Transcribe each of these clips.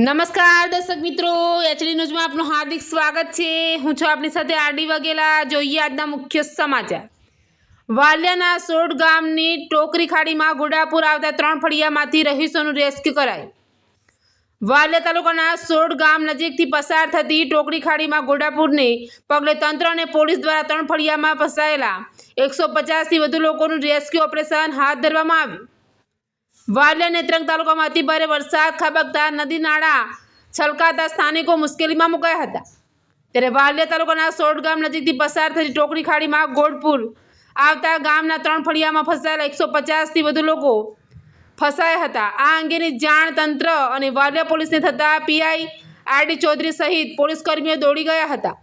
નમસ્કાર દર્શક મિત્રો, એચડી ન્યૂઝમાં આપનું હાર્દિક સ્વાગત છે। હું છું આપની સાથે આરડી વાઘેલા। જોઈએ આજના મુખ્ય સમાચાર। વાલિયાના સોડ ગામની ટોકરી ખાડીમાં ઘોડાપુર આવતા 3 ફળિયામાંથી રહીશોનું રેસ્ક્યુ કરાયું। વાલિયા તાલુકાના સોડ ગામ નજીકથી પસાર થતી ટોકરી ખાડીમાં ઘોડાપુરને પગલે તંત્ર અને પોલીસ દ્વારા 3 ફળિયામાં ફસાયેલા 150થી વધુ લોકોનું રેસ્ક્યુ ઓપરેશન હાથ ધરવામાં આવ્યું। વાલિયા નેત્રંગ તાલુકામાં અતિ ભારે વરસાદ ખાબકતા નદી નાળા છલકાતા સ્થાનિકો મુશ્કેલીમાં મુકાયા હતા। ત્યારે વાલિયા તાલુકાના સોડ ગામ નજીકથી પસાર થતી ટોકરી ખાડીમાં ઘોડપુર આવતા ગામના 3 ફળિયામાં ફસાયેલા 150થી વધુ લોકો ફસાયા હતા। આ અંગેની જાણ તંત્ર અને વાલિયા પોલીસને થતાં પીઆઈ આરડી ચૌધરી સહિત પોલીસ કર્મીઓ દોડી ગયા હતા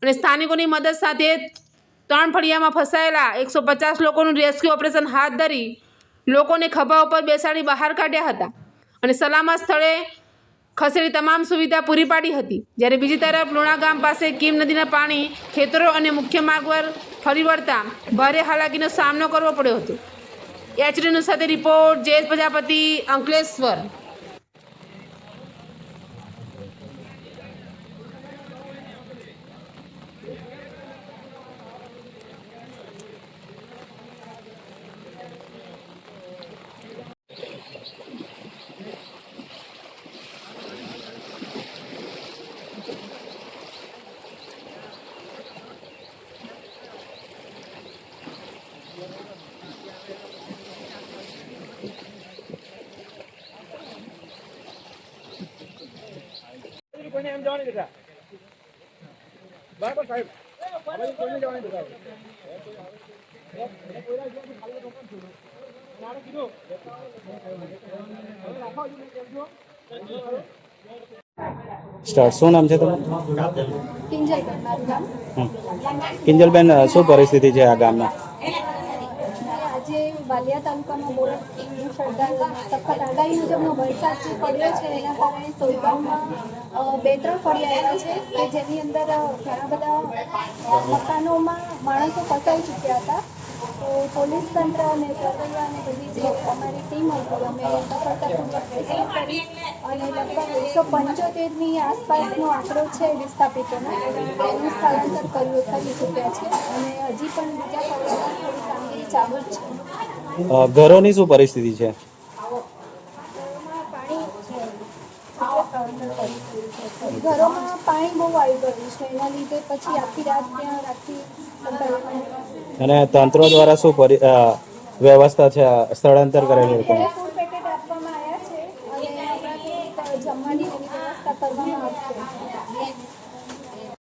અને સ્થાનિકોની મદદ સાથે 3 ફળિયામાં ફસાયેલા 150 લોકોનું રેસ્ક્યુ ઓપરેશન હાથ ધરી લોકોને ખભા ઉપર બેસાડી બહાર કાઢ્યા હતા અને સલામત સ્થળે ખસેડી તમામ સુવિધા પૂરી પાડી હતી। જ્યારે બીજી તરફ લુણા ગામ પાસે કીમ નદીના પાણી ખેતરો અને મુખ્ય માર્ગ પર ફરી વળતા ભારે હાલાકીનો સામનો કરવો પડ્યો હતો। એચડી ન્યૂઝ સાથે રિપોર્ટ જયેશ પ્રજાપતિ, અંકલેશ્વર। કોઈને એમ જવાની દીધા બરાબર સાહેબ આપણે કોઈને જવાની દીધા મારે કીધું સ્ટાર્ટ શું નામ છે તમારું? કિંજલબેન મારું નામ। કિંજલબેન, શું પરિસ્થિતિ છે આ ગામમાં? આજે વાલિયા તાલુકામાં બહુ સખત આગાહી મુજબનો વરસાદ જે પડ્યો છે એના કારણે સોયગામમાં 2-3 ફળિયા આવ્યા છે કે જેની અંદર ઘણા બધા મકાનોમાં માણસો ફસાઈ ચૂક્યા હતા। તો પોલીસ તંત્ર અને પ્રક્રિયા અને બધી જે અમારી ટીમ હતી અમે સફળતાપૂર્વક રેસ્ક્યુ કરી અને લગભગ 175ની આસપાસનો આંકડો છે વિસ્થાપિતોનો એનું સ્થળાંતર કરી ચૂક્યા છે અને હજી પણ બીજા ફળિયામાં થોડી કામગીરી ચાલુ જ છે। ઘરોની શું પરિસ્થિતિ છે? ઘરોમાં પાણી બહુ આવી ગયું છે એના લીધે પછી આખી રાત ત્યાં રાખી અને તંત્ર દ્વારા શું વ્યવસ્થા છે સ્થળાંતર કરેલું હતું? ફૂડ પેકેટ આપવામાં આવ્યા છે અને જમવાની એની વ્યવસ્થા કરવામાં આવશે।